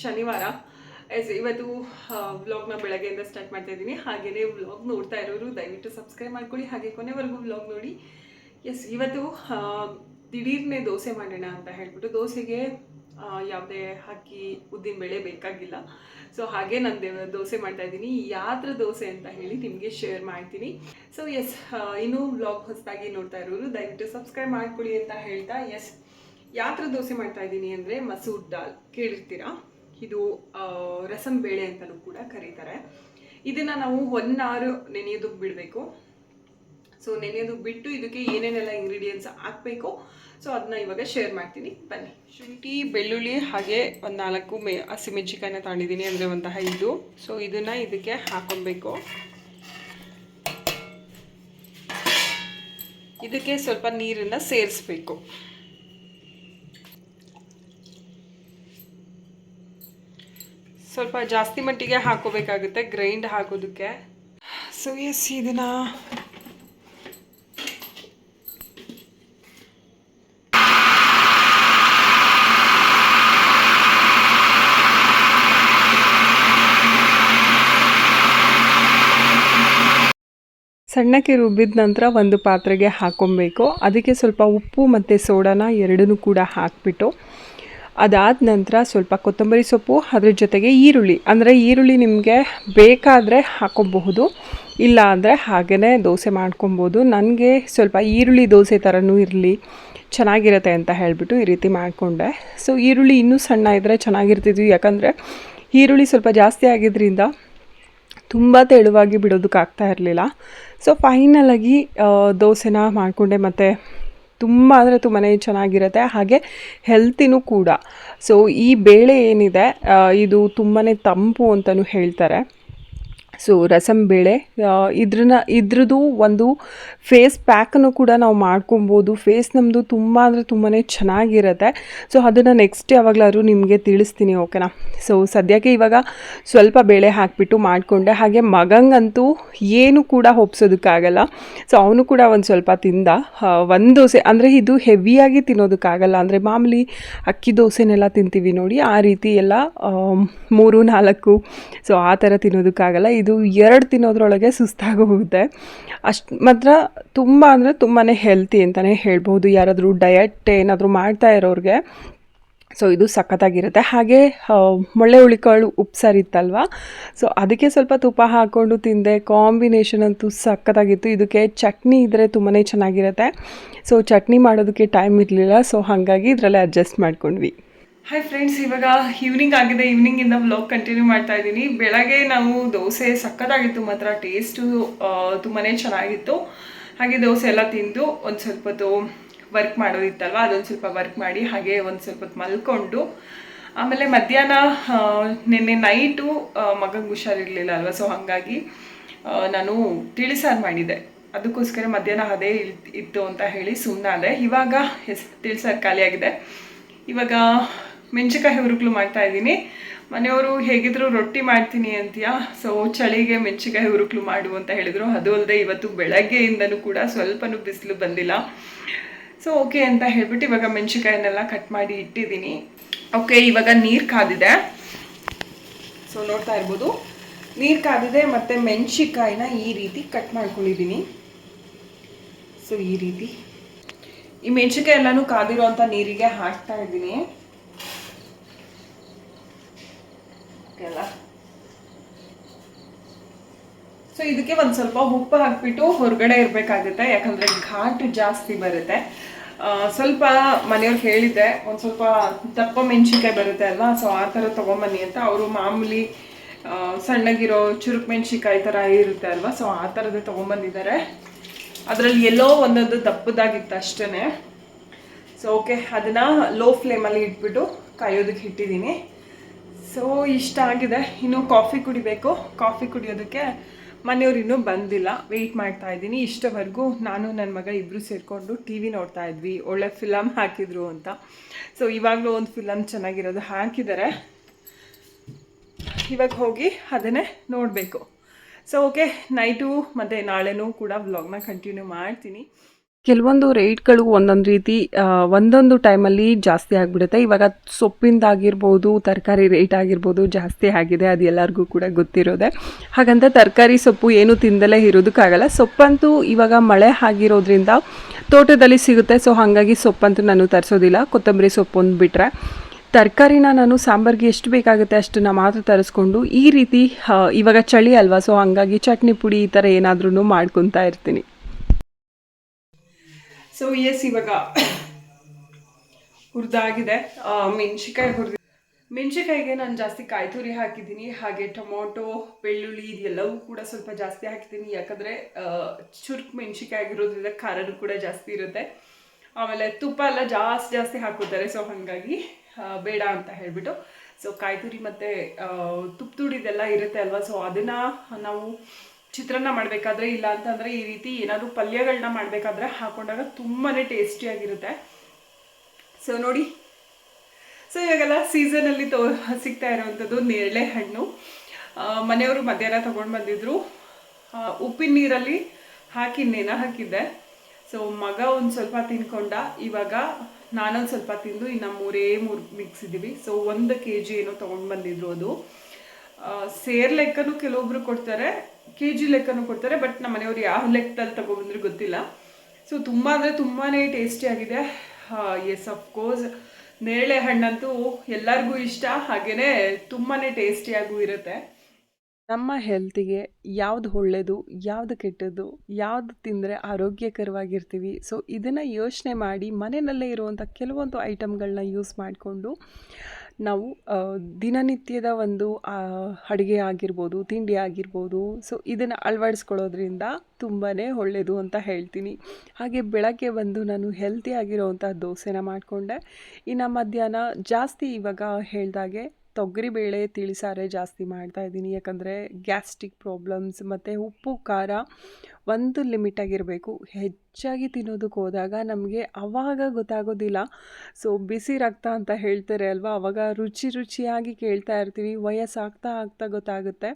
ಶನಿವಾರ. ಇವತ್ತು ವ್ಲಾಗ್ನ ಬೆಳಗ್ಗೆಯಿಂದ ಸ್ಟಾರ್ಟ್ ಮಾಡ್ತಾ ಇದ್ದೀನಿ. ಹಾಗೆಯೇ ವ್ಲಾಗ್ ನೋಡ್ತಾ ಇರೋರು ದಯವಿಟ್ಟು ಸಬ್ಸ್ಕ್ರೈಬ್ ಮಾಡ್ಕೊಳ್ಳಿ, ಹಾಗೆ ಕೊನೆವರೆಗೂ ವ್ಲಾಗ್ ನೋಡಿ. ಇವತ್ತು ದಿಢೀರ್ನೇ ದೋಸೆ ಮಾಡೋಣ ಅಂತ ಹೇಳ್ಬಿಟ್ಟು, ದೋಸೆಗೆ ಯಾವುದೇ ಅಕ್ಕಿ ಉದ್ದಿನ ಬೇಳೆ ಬೇಕಾಗಿಲ್ಲ. ಸೊ ಹಾಗೆ ನಾನು ದೋಸೆ ಮಾಡ್ತಾ ಇದ್ದೀನಿ. ಯಾವ ದೋಸೆ ಅಂತ ಹೇಳಿ ನಿಮಗೆ ಶೇರ್ ಮಾಡ್ತೀನಿ. ಸೊ ಇನ್ನೂ ವ್ಲಾಗ್ ಹೊಸದಾಗಿ ನೋಡ್ತಾ ಇರೋರು ದಯವಿಟ್ಟು ಸಬ್ಸ್ಕ್ರೈಬ್ ಮಾಡ್ಕೊಳ್ಳಿ ಅಂತ ಹೇಳ್ತಾ, ಯಾವ ದೋಸೆ ಮಾಡ್ತಾ ಇದ್ದೀನಿ ಅಂದರೆ ಮಸೂರ್ ದಾಲ್ ಕೇಳಿರ್ತೀರಾ. ಇದು ರಸಂ ಬೇಳೆ ಅಂತಲೂ ಕೂಡ ಕರೀತಾರೆ. ಇದನ್ನು ನಾವು 1 hour ನೆನೆಯೋದಕ್ಕೆ ಬಿಡಬೇಕು. ಸೊ ನೆನೆಯೋದಕ್ಕೆ ಬಿಟ್ಟು ಇದಕ್ಕೆ ಏನೇನೆಲ್ಲ ಇಂಗ್ರೀಡಿಯೆಂಟ್ಸ್ ಹಾಕಬೇಕು, ಸೊ ಅದನ್ನ ಇವಾಗ ಶೇರ್ ಮಾಡ್ತೀನಿ, ಬನ್ನಿ. ಶುಂಠಿ, ಬೆಳ್ಳುಳ್ಳಿ, ಹಾಗೆ ಒಂದು 4 ಹಸಿಮೆಣಸಿಕಾಯಿನ ತಗೊಂಡಿದ್ದೀನಿ, ಅಂದರೆ ಒಂದು 5. ಸೊ ಇದನ್ನು ಇದಕ್ಕೆ ಹಾಕೊಬೇಕು. ಇದಕ್ಕೆ ಸ್ವಲ್ಪ ನೀರನ್ನು ಸೇರಿಸ್ಬೇಕು. ಸ್ವಲ್ಪ ಜಾಸ್ತಿ ಮಟ್ಟಿಗೆ ಹಾಕೋಬೇಕಾಗುತ್ತೆ ಗ್ರೈಂಡ್ ಹಾಕೋದಕ್ಕೆ. ಸೊ ಇದನ್ನು ಸಣ್ಣಕ್ಕೆ ರುಬ್ಬಿದ ನಂತರ ಒಂದು ಪಾತ್ರೆಗೆ ಹಾಕೊಬೇಕು. ಅದಕ್ಕೆ ಸ್ವಲ್ಪ ಉಪ್ಪು ಮತ್ತು ಸೋಡಾನ ಎರಡನ್ನೂ ಕೂಡ ಹಾಕಿಬಿಟ್ಟು, ಅದಾದ ನಂತರ ಸ್ವಲ್ಪ ಕೊತ್ತಂಬರಿ ಸೊಪ್ಪು, ಅದ್ರ ಜೊತೆಗೆ ಈರುಳ್ಳಿ ನಿಮಗೆ ಬೇಕಾದರೆ ಹಾಕೊಬಹುದು, ಇಲ್ಲ ಅಂದರೆ ಹಾಗೇ ದೋಸೆ ಮಾಡ್ಕೊಬೋದು. ನನಗೆ ಸ್ವಲ್ಪ ಈರುಳ್ಳಿ ದೋಸೆ ಥರನೂ ಇರಲಿ, ಚೆನ್ನಾಗಿರುತ್ತೆ ಅಂತ ಹೇಳಿಬಿಟ್ಟು ಈ ರೀತಿ ಮಾಡಿಕೊಂಡೆ. ಸೊ ಈರುಳ್ಳಿ ಇನ್ನೂ ಸಣ್ಣ ಇದ್ದರೆ ಚೆನ್ನಾಗಿರ್ತಿದ್ವಿ, ಯಾಕಂದರೆ ಈರುಳ್ಳಿ ಸ್ವಲ್ಪ ಜಾಸ್ತಿ ಆಗಿದ್ದರಿಂದ ತುಂಬ ತೆಳುವಾಗಿ ಬಿಡೋದಕ್ಕಾಗ್ತಾ ಇರಲಿಲ್ಲ. ಸೊ ಫೈನಲಾಗಿ ದೋಸೆನ ಮಾಡಿಕೊಂಡೆ, ಮತ್ತು ತುಂಬ ಅಂದರೆ ತುಂಬಾ ಚೆನ್ನಾಗಿರುತ್ತೆ, ಹಾಗೆ ಹೆಲ್ತಿನೂ ಕೂಡ. ಸೊ ಈ ಬೇಳೆ ಏನಿದೆ ಇದು ತುಂಬಾ ತಂಪು ಅಂತಲೂ ಹೇಳ್ತಾರೆ. ಸೊ ರಸಂ ಬೇಳೆ, ಇದ್ರದ್ದು ಒಂದು ಫೇಸ್ ಪ್ಯಾಕನ್ನು ಕೂಡ ನಾವು ಮಾಡ್ಕೊಬೋದು. ಫೇಸ್ ನಮ್ಮದು ತುಂಬ ಅಂದರೆ ತುಂಬಾ ಚೆನ್ನಾಗಿರುತ್ತೆ. ಸೊ ಅದನ್ನು ನೆಕ್ಸ್ಟ್ ಯಾವಾಗಲಾದ್ರೂ ನಿಮಗೆ ತಿಳಿಸ್ತೀನಿ, ಓಕೆನಾ. ಸೊ ಸದ್ಯಕ್ಕೆ ಇವಾಗ ಸ್ವಲ್ಪ ಬೇಳೆ ಹಾಕಿಬಿಟ್ಟು ಮಾಡಿಕೊಂಡೆ. ಹಾಗೆ ಮಗಂಗಂತೂ ಏನು ಕೂಡ ಒಪ್ಸೋದಕ್ಕಾಗಲ್ಲ. ಸೊ ಅವನು ಕೂಡ ಒಂದು ಸ್ವಲ್ಪ ತಿಂದ. ಒಂದು ದೋಸೆ ಅಂದರೆ ಇದು ಹೆವಿಯಾಗಿ ತಿನ್ನೋದಕ್ಕಾಗಲ್ಲ, ಅಂದರೆ ಮಾಮೂಲಿ ಅಕ್ಕಿ ದೋಸೆನೆಲ್ಲ ತಿಂತೀವಿ ನೋಡಿ, ಆ ರೀತಿ ಎಲ್ಲ 3-4 ಸೊ ಆ ಥರ ತಿನ್ನೋದಕ್ಕಾಗಲ್ಲ. ಇದು 2 ತಿನ್ನೋದ್ರೊಳಗೆ ಸುಸ್ತಾಗೋಗುತ್ತೆ. ಅಷ್ಟು ಮಾತ್ರ ತುಂಬ ಅಂದರೆ ತುಂಬಾ ಹೆಲ್ತಿ ಅಂತಲೇ ಹೇಳ್ಬೋದು, ಯಾರಾದರೂ ಡಯಟ್ ಏನಾದರೂ ಮಾಡ್ತಾ ಇರೋರಿಗೆ. ಸೊ ಇದು ಸಖತ್ತಾಗಿರುತ್ತೆ. ಹಾಗೆ ಮೊಳ್ಳೆ ಹುಳಿಕಾಳು ಉಪ್ಸಾರಿತ್ತಲ್ವ, ಸೊ ಅದಕ್ಕೆ ಸ್ವಲ್ಪ ತುಪ್ಪ ಹಾಕ್ಕೊಂಡು ತಿಂದೆ. ಕಾಂಬಿನೇಷನ್ ಅಂತೂ ಸಖತ್ತಾಗಿತ್ತು. ಇದಕ್ಕೆ ಚಟ್ನಿ ಇದ್ದರೆ ತುಂಬಾ ಚೆನ್ನಾಗಿರುತ್ತೆ. ಸೊ ಚಟ್ನಿ ಮಾಡೋದಕ್ಕೆ ಟೈಮ್ ಇರಲಿಲ್ಲ, ಸೊ ಹಾಗಾಗಿ ಇದರಲ್ಲೇ ಅಡ್ಜಸ್ಟ್ ಮಾಡ್ಕೊಂಡ್ವಿ. ಹಾಯ್ ಫ್ರೆಂಡ್ಸ್, ಇವಾಗ ಈವ್ನಿಂಗ್ ಆಗಿದೆ. ಈವ್ನಿಂಗಿಂದ ವ್ಲಾಗ್ ಕಂಟಿನ್ಯೂ ಮಾಡ್ತಾ ಇದ್ದೀನಿ. ಬೆಳಗ್ಗೆ ನಾವು ದೋಸೆ ಸಖತ್ತಾಗಿತ್ತು, ಮಾತ್ರ ಟೇಸ್ಟು ತುಂಬಾ ಚೆನ್ನಾಗಿತ್ತು. ಹಾಗೆ ದೋಸೆ ಎಲ್ಲ ತಿಂದು ಒಂದು ಸ್ವಲ್ಪ ಹೊತ್ತು ವರ್ಕ್ ಮಾಡೋದಿತ್ತಲ್ವ, ಅದೊಂದು ಸ್ವಲ್ಪ ವರ್ಕ್ ಮಾಡಿ ಹಾಗೆ ಒಂದು ಸ್ವಲ್ಪ ಹೊತ್ತು ಮಲ್ಕೊಂಡು, ಆಮೇಲೆ ಮಧ್ಯಾಹ್ನ ನಿನ್ನೆ ನೈಟು ಮಗಂಗೆ ಹುಷಾರಿರಲಿಲ್ಲ ಅಲ್ವ, ಸೊ ಹಾಗಾಗಿ ನಾನು ತಿಳಿಸಾರು ಮಾಡಿದ್ದೆ. ಅದಕ್ಕೋಸ್ಕರ ಮಧ್ಯಾಹ್ನ ಅದೇ ಇತ್ತು ಅಂತ ಹೇಳಿ ಸುಮ್ಮನಾದೆ. ಇವಾಗ ತಿಳಿಸಾರು ಖಾಲಿಯಾಗಿದೆ. ಇವಾಗ ಮೆಣಸಿಕಾಯಿ ಹುರುಗ್ಲು ಮಾಡ್ತಾ ಇದ್ದೀನಿ. ಮನೆಯವರು ಹೇಗಿದ್ರು ರೊಟ್ಟಿ ಮಾಡ್ತೀನಿ ಅಂತೀಯಾ, ಸೊ ಚಳಿಗೆ ಮೆಣಸಿಕಾಯಿ ಹುರುಗ್ಲು ಮಾಡು ಅಂತ ಹೇಳಿದರು. ಅದು ಅಲ್ಲದೆ ಇವತ್ತು ಬೆಳಗ್ಗೆಯಿಂದನೂ ಕೂಡ ಸ್ವಲ್ಪನೂ ಬಿಸಿಲು ಬಂದಿಲ್ಲ. ಸೊ ಓಕೆ ಅಂತ ಹೇಳ್ಬಿಟ್ಟು ಇವಾಗ ಮೆಣಸಿಕಾಯಿನೆಲ್ಲ ಕಟ್ ಮಾಡಿ ಇಟ್ಟಿದ್ದೀನಿ. ಓಕೆ, ಇವಾಗ ನೀರು ಕಾದಿದೆ. ಸೊ ನೋಡ್ತಾ ಇರ್ಬೋದು, ನೀರು ಕಾದಿದೆ. ಮತ್ತು ಮೆಣಸಿಕಾಯಿನ ಈ ರೀತಿ ಕಟ್ ಮಾಡ್ಕೊಂಡಿದ್ದೀನಿ. ಸೊ ಈ ರೀತಿ ಈ ಮೆಣಸಿಕಾಯಿ ಎಲ್ಲನೂ ಕಾದಿರೋ ಅಂಥ ನೀರಿಗೆ ಹಾಕ್ತಾ ಇದ್ದೀನಿ. ಎಲ್ಲ ಸೊ ಇದಕ್ಕೆ ಒಂದು ಸ್ವಲ್ಪ ಉಪ್ಪು ಹಾಕ್ಬಿಟ್ಟು ಹೊರಗಡೆ ಇರಬೇಕಾಗುತ್ತೆ, ಯಾಕಂದರೆ ಘಾಟು ಜಾಸ್ತಿ ಬರುತ್ತೆ. ಸ್ವಲ್ಪ ಮನೆಯವ್ರು ಹೇಳಿದ್ದೆ, ಒಂದು ಸ್ವಲ್ಪ ದಪ್ಪ ಮೆಣಸಿಕಾಯಿ ಬರುತ್ತೆ ಅಲ್ವಾ, ಸೊ ಆ ಥರ ತೊಗೊಂಬನ್ನಿ ಅಂತ. ಅವರು ಮಾಮೂಲಿ ಸಣ್ಣಗಿರೋ ಚುರುಕು ಮೆಣಸಿಕಾಯಿ ಥರ ಇರುತ್ತೆ ಅಲ್ವಾ, ಸೊ ಆ ಥರದ್ದು ತೊಗೊಂಬಂದಿದ್ದಾರೆ. ಅದರಲ್ಲಿ ಎಲ್ಲೋ ಒಂದೊಂದು ದಪ್ಪದಾಗಿತ್ತು ಅಷ್ಟೇ. ಸೊ ಓಕೆ, ಅದನ್ನು ಲೋ ಫ್ಲೇಮಲ್ಲಿ ಇಟ್ಬಿಟ್ಟು ಕಾಯೋದಕ್ಕೆ ಇಟ್ಟಿದ್ದೀನಿ. ಸೊ ಇಷ್ಟ ಆಗಿದೆ. ಇನ್ನು ಕಾಫಿ ಕುಡಿಬೇಕು. ಕಾಫಿ ಕುಡಿಯೋದಕ್ಕೆ ಮನೆಯವ್ರು ಇನ್ನೂ ಬಂದಿಲ್ಲ, ವೆಯ್ಟ್ ಮಾಡ್ತಾ ಇದ್ದೀನಿ. ಇಷ್ಟವರೆಗೂ ನಾನು ನನ್ನ ಮಗ ಇಬ್ಬರು ಸೇರಿಕೊಂಡು ಟಿ ವಿ ನೋಡ್ತಾ ಇದ್ವಿ. ಒಳ್ಳೆ ಫಿಲಮ್ ಹಾಕಿದ್ರು ಅಂತ. ಸೊ ಇವಾಗಲೂ ಒಂದು ಫಿಲಮ್ ಚೆನ್ನಾಗಿರೋದು ಹಾಕಿದ್ದಾರೆ. ಇವಾಗ ಹೋಗಿ ಅದನ್ನೇ ನೋಡಬೇಕು. ಸೊ ಓಕೆ, ನೈಟು ಮತ್ತು ನಾಳೆನೂ ಕೂಡ ವ್ಲಾಗ್ನ ಕಂಟಿನ್ಯೂ ಮಾಡ್ತೀನಿ. ಕೆಲವೊಂದು ರೇಟ್ಗಳು ಒಂದೊಂದು ರೀತಿ ಒಂದೊಂದು ಟೈಮಲ್ಲಿ ಜಾಸ್ತಿ ಆಗಿಬಿಡುತ್ತೆ. ಇವಾಗ ಸೊಪ್ಪಿಂದಾಗಿರ್ಬೋದು, ತರಕಾರಿ ರೇಟ್ ಆಗಿರ್ಬೋದು ಜಾಸ್ತಿ ಆಗಿದೆ, ಅದು ಎಲ್ಲರಿಗೂ ಕೂಡ ಗೊತ್ತಿರೋದೆ. ಹಾಗಂತ ತರಕಾರಿ ಸೊಪ್ಪು ಏನು ತಿಂದಲೇ ಇರೋದಕ್ಕಾಗಲ್ಲ. ಸೊಪ್ಪಂತೂ ಇವಾಗ ಮಳೆ ಆಗಿರೋದ್ರಿಂದ ತೋಟದಲ್ಲಿ ಸಿಗುತ್ತೆ. ಸೊ ಹಾಗಾಗಿ ಸೊಪ್ಪಂತೂ ನಾನು ತರಿಸೋದಿಲ್ಲ, ಕೊತ್ತಂಬರಿ ಸೊಪ್ಪು ಒಂದು ಬಿಟ್ಟರೆ. ತರಕಾರಿನ ನಾನು ಸಾಂಬಾರಿಗೆ ಎಷ್ಟು ಬೇಕಾಗುತ್ತೆ ಅಷ್ಟನ್ನು ಮಾತ್ರ ತರಿಸ್ಕೊಂಡು ಈ ರೀತಿ ಇವಾಗ ಚಳಿ ಅಲ್ವಾ, ಸೊ ಹಾಗಾಗಿ ಚಟ್ನಿ ಪುಡಿ ಈ ಥರ ಏನಾದ್ರೂ ಮಾಡ್ಕೊತಾ ಇರ್ತೀನಿ. ಸೊ ಇವಾಗ ಹುರಿದಾಗಿದೆ. ಮೆಣಸಿಕಾಯಿಗೆ ನಾನು ಜಾಸ್ತಿ ಕಾಯಿ ತುರಿ ಹಾಕಿದ್ದೀನಿ, ಹಾಗೆ ಟೊಮೊಟೊ, ಬೆಳ್ಳುಳ್ಳಿ ಇದೆಲ್ಲವೂ ಕೂಡ ಸ್ವಲ್ಪ ಜಾಸ್ತಿ ಹಾಕಿದ್ದೀನಿ. ಯಾಕಂದರೆ ಚುರುಕು ಮೆಣಸಿಕಾಯಿ ಆಗಿರೋದ್ರಿಂದ ಖಾರನೂ ಕೂಡ ಜಾಸ್ತಿ ಇರುತ್ತೆ. ಆಮೇಲೆ ತುಪ್ಪ ಎಲ್ಲ ಜಾಸ್ತಿ ಹಾಕೋತಾರೆ, ಸೊ ಹಾಗಾಗಿ ಬೇಡ ಅಂತ ಹೇಳಿಬಿಟ್ಟು ಸೊ ಕಾಯಿ ತುರಿ ಮತ್ತು ತುಪ್ಪುಡಿದೆಲ್ಲ ಇರುತ್ತೆ ಅಲ್ವಾ, ಸೊ ಅದನ್ನು ನಾವು ಚಿತ್ರಾನ್ನ ಮಾಡಬೇಕಾದ್ರೆ ಇಲ್ಲ ಅಂತಂದರೆ ಈ ರೀತಿ ಏನಾದರೂ ಪಲ್ಯಗಳನ್ನ ಮಾಡಬೇಕಾದ್ರೆ ಹಾಕೊಂಡಾಗ ತುಂಬಾ ಟೇಸ್ಟಿಯಾಗಿರುತ್ತೆ. ಸೊ ನೋಡಿ, ಸೊ ಇವಾಗೆಲ್ಲ ಸೀಸನಲ್ಲಿ ಸಿಗ್ತಾ ಇರೋವಂಥದ್ದು ನೇರಳೆ ಹಣ್ಣು. ಮನೆಯವರು ಮಧ್ಯಾಹ್ನ ತೊಗೊಂಡು ಬಂದಿದ್ರು, ಉಪ್ಪಿನ ನೀರಲ್ಲಿ ಹಾಕಿ ನೆನ ಹಾಕಿದ್ದೆ. ಸೊ ಮಗ ಒಂದು ಸ್ವಲ್ಪ ತಿನ್ಕೊಂಡ, ಇವಾಗ ನಾನೊಂದು ಸ್ವಲ್ಪ ತಿಂದು ಇನ್ನು ಮೂರೇ ಮಿಕ್ಸಿದ್ದೀವಿ. ಸೊ 1 kg ಏನೋ ತೊಗೊಂಡು ಬಂದಿದ್ರು. ಅದು ಸೇರ್ ಲೆಕ್ಕನೂ ಕೆಲವೊಬ್ರು ಕೊಡ್ತಾರೆ, kg ಲೆಕ್ಕನೂ ಕೊಡ್ತಾರೆ, ಬಟ್ ನಮ್ಮ ಮನೆಯವರು ಯಾವ ಲೆಕ್ಕದಲ್ಲಿ ತೊಗೊಬಂದ್ರೆ ಗೊತ್ತಿಲ್ಲ. ಸೊ ತುಂಬ ಅಂದರೆ ತುಂಬಾ ಟೇಸ್ಟಿಯಾಗಿದೆ. ಎಸ್ ಅಫ್ಕೋರ್ಸ್ ನೇರಳೆ ಹಣ್ಣಂತೂ ಎಲ್ಲರಿಗೂ ಇಷ್ಟ, ಹಾಗೆಯೇ ತುಂಬಾ ಟೇಸ್ಟಿಯಾಗೂ ಇರುತ್ತೆ. ನಮ್ಮ ಹೆಲ್ತಿಗೆ ಯಾವುದು ಒಳ್ಳೆಯದು, ಯಾವುದು ಕೆಟ್ಟದ್ದು, ಯಾವುದು ತಿಂದರೆ ಆರೋಗ್ಯಕರವಾಗಿರ್ತೀವಿ, ಸೊ ಇದನ್ನು ಯೋಚನೆ ಮಾಡಿ ಮನೆಯಲ್ಲೇ ಇರುವಂಥ ಕೆಲವೊಂದು ಐಟಮ್ಗಳನ್ನ ಯೂಸ್ ಮಾಡಿಕೊಂಡು ನಾವು ದಿನನಿತ್ಯದ ಒಂದು ಅಡುಗೆ ಆಗಿರ್ಬೋದು, ತಿಂಡಿ ಆಗಿರ್ಬೋದು, ಸೊ ಇದನ್ನು ಅಳವಡಿಸ್ಕೊಳ್ಳೋದ್ರಿಂದ ತುಂಬಾ ಒಳ್ಳೆಯದು ಅಂತ ಹೇಳ್ತೀನಿ. ಹಾಗೆ ಬೆಳಗ್ಗೆ ಬಂದು ನಾನು ಹೆಲ್ತಿ ಆಗಿರೋವಂಥ ದೋಸೆನ ಮಾಡಿಕೊಂಡೆ. ಇನ್ನು ಮಧ್ಯಾಹ್ನ ಜಾಸ್ತಿ ಇವಾಗ ಹೇಳ್ದಾಗೆ ತೊಗರಿಬೇಳೆ ತಿಳಿಸಾರೇ ಜಾಸ್ತಿ ಮಾಡ್ತಾಯಿದ್ದೀನಿ. ಯಾಕಂದರೆ ಗ್ಯಾಸ್ಟ್ರಿಕ್ ಪ್ರಾಬ್ಲಮ್ಸ್ ಮತ್ತು ಉಪ್ಪು ಖಾರ ಒಂದು ಲಿಮಿಟಾಗಿರಬೇಕು. ಹೆಚ್ಚಾಗಿ ತಿನ್ನೋದಕ್ಕೆ ಹೋದಾಗ ನಮಗೆ ಆವಾಗ ಗೊತ್ತಾಗೋದಿಲ್ಲ. ಸೊ ಬಿಸಿ ರಕ್ತ ಅಂತ ಹೇಳ್ತಾರೆ ಅಲ್ವಾ, ಆವಾಗ ರುಚಿಯಾಗಿ ಕೇಳ್ತಾ ಇರ್ತೀವಿ. ವಯಸ್ಸಾಗ್ತಾ ಗೊತ್ತಾಗುತ್ತೆ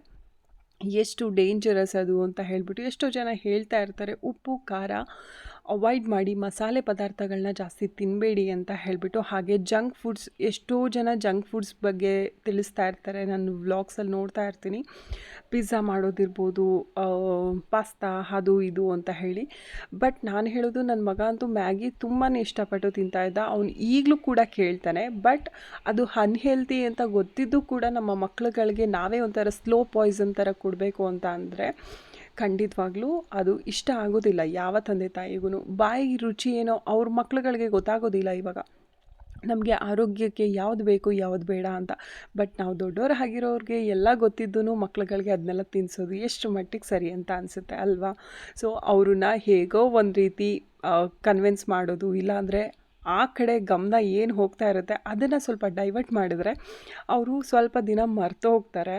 ಎಷ್ಟು ಡೇಂಜರಸ್ ಅದು ಅಂತ ಹೇಳ್ಬಿಟ್ಟು ಎಷ್ಟೋ ಜನ ಹೇಳ್ತಾ ಇರ್ತಾರೆ. ಉಪ್ಪು ಖಾರ ಅವಾಯ್ಡ್ ಮಾಡಿ, ಮಸಾಲೆ ಪದಾರ್ಥಗಳನ್ನ ಜಾಸ್ತಿ ತಿನ್ನಬೇಡಿ ಅಂತ ಹೇಳಿಬಿಟ್ಟು. ಹಾಗೆ ಜಂಕ್ ಫುಡ್ಸ್, ಎಷ್ಟೋ ಜನ ಜಂಕ್ ಫುಡ್ಸ್ ಬಗ್ಗೆ ತಿಳಿಸ್ತಾ ಇರ್ತಾರೆ, ನಾನು ವ್ಲಾಗ್ಸಲ್ಲಿ ನೋಡ್ತಾ ಇರ್ತೀನಿ. ಪಿಜ್ಜಾ ಮಾಡೋದಿರ್ಬೋದು, ಪಾಸ್ತಾ ಅದು ಇದು ಅಂತ ಹೇಳಿ. ಬಟ್ ನಾನು ಹೇಳೋದು, ನನ್ನ ಮಗ ಅಂತೂ ಮ್ಯಾಗಿ ತುಂಬಾ ಇಷ್ಟಪಟ್ಟು ತಿಂತಾಯಿದ್ದ, ಅವನು ಈಗಲೂ ಕೂಡ ಕೇಳ್ತಾನೆ. ಬಟ್ ಅದು ಅನ್ಹೆಲ್ತಿ ಅಂತ ಗೊತ್ತಿದ್ದು ಕೂಡ ನಮ್ಮ ಮಕ್ಳುಗಳಿಗೆ ನಾವೇ ಒಂಥರ ಸ್ಲೋ ಪಾಯ್ಸನ್ ಥರ ಕೊಡಬೇಕು ಅಂತ ಅಂದರೆ ಖಂಡಿತವಾಗ್ಲೂ ಅದು ಇಷ್ಟ ಆಗೋದಿಲ್ಲ ಯಾವ ತಂದೆ ತಾಯಿಗೂ. ಬಾಯಿ ರುಚಿ ಏನೋ ಅವ್ರ ಮಕ್ಳುಗಳಿಗೆ ಗೊತ್ತಾಗೋದಿಲ್ಲ. ಇವಾಗ ನಮಗೆ ಆರೋಗ್ಯಕ್ಕೆ ಯಾವುದು ಬೇಕು ಯಾವುದು ಬೇಡ ಅಂತ. ಬಟ್ ನಾವು ದೊಡ್ಡವರು ಆಗಿರೋರಿಗೆ ಎಲ್ಲ ಗೊತ್ತಿದ್ದೂ ಮಕ್ಳುಗಳಿಗೆ ಅದನ್ನೆಲ್ಲ ತಿನ್ನಿಸೋದು ಎಷ್ಟು ಮಟ್ಟಿಗೆ ಸರಿ ಅಂತ ಅನಿಸುತ್ತೆ ಅಲ್ವಾ. ಸೊ ಅವ್ರನ್ನ ಹೇಗೋ ಒಂದು ರೀತಿ ಕನ್ವಿನ್ಸ್ ಮಾಡೋದು, ಇಲ್ಲಾಂದರೆ ಆ ಕಡೆ ಗಮನ ಏನು ಹೋಗ್ತಾ ಇರುತ್ತೆ ಅದನ್ನು ಸ್ವಲ್ಪ ಡೈವರ್ಟ್ ಮಾಡಿದ್ರೆ ಅವರು ಸ್ವಲ್ಪ ದಿನ ಮರೆತು ಹೋಗ್ತಾರೆ.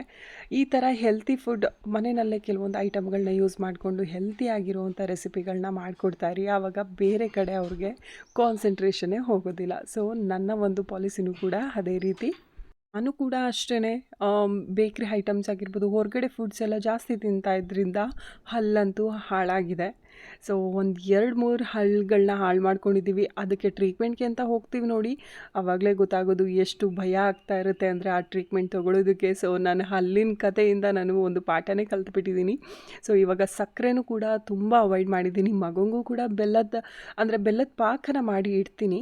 ಈ ಥರ ಹೆಲ್ತಿ ಫುಡ್ ಮನೆಯಲ್ಲೇ ಕೆಲವೊಂದು ಐಟಮ್ಗಳನ್ನ ಯೂಸ್ ಮಾಡಿಕೊಂಡು ಹೆಲ್ತಿ ಆಗಿರುವಂಥ ರೆಸಿಪಿಗಳನ್ನ ಮಾಡಿಕೊಡ್ತಾರೆ. ಆವಾಗ ಬೇರೆ ಕಡೆ ಅವ್ರಿಗೆ ಕಾನ್ಸಂಟ್ರೇಷನ್ನೇ ಹೋಗೋದಿಲ್ಲ. ಸೊ ನನ್ನ ಒಂದು ಪಾಲಿಸಿನೂ ಕೂಡ ಅದೇ ರೀತಿ. ನಾನು ಕೂಡ ಅಷ್ಟೇ ಬೇಕ್ರಿ ಐಟಮ್ಸ್ ಆಗಿರ್ಬೋದು, ಹೊರಗಡೆ ಫುಡ್ಸ್ ಎಲ್ಲ ಜಾಸ್ತಿ ತಿಂತಾ ಇದ್ರಿಂದ ಹಲ್ಲಂತೂ ಹಾಳಾಗಿದೆ. ಸೊ ಒಂದು 2-3 ಹಲ್ಲುಗಳನ್ನ ಹಾಳು ಮಾಡ್ಕೊಂಡಿದ್ದೀವಿ. ಅದಕ್ಕೆ ಟ್ರೀಟ್ಮೆಂಟ್ಗೆ ಅಂತ ಹೋಗ್ತೀವಿ ನೋಡಿ, ಆವಾಗಲೇ ಗೊತ್ತಾಗೋದು ಎಷ್ಟು ಭಯ ಆಗ್ತಾ ಇರುತ್ತೆ ಅಂದರೆ ಆ ಟ್ರೀಟ್ಮೆಂಟ್ ತೊಗೊಳೋದಕ್ಕೆ. ಸೊ ನಾನು ಹಲ್ಲಿನ ಕಥೆಯಿಂದ ನಾನು ಒಂದು ಪಾಠನೇ ಕಲ್ತ್ಬಿಟ್ಟಿದ್ದೀನಿ. ಸೊ ಇವಾಗ ಸಕ್ಕರೆನೂ ಕೂಡ ತುಂಬ ಅವಾಯ್ಡ್ ಮಾಡಿದ್ದೀನಿ. ಮಗನಿಗೂ ಕೂಡ ಬೆಲ್ಲದ ಪಾಕನ ಮಾಡಿ ಇಡ್ತೀನಿ.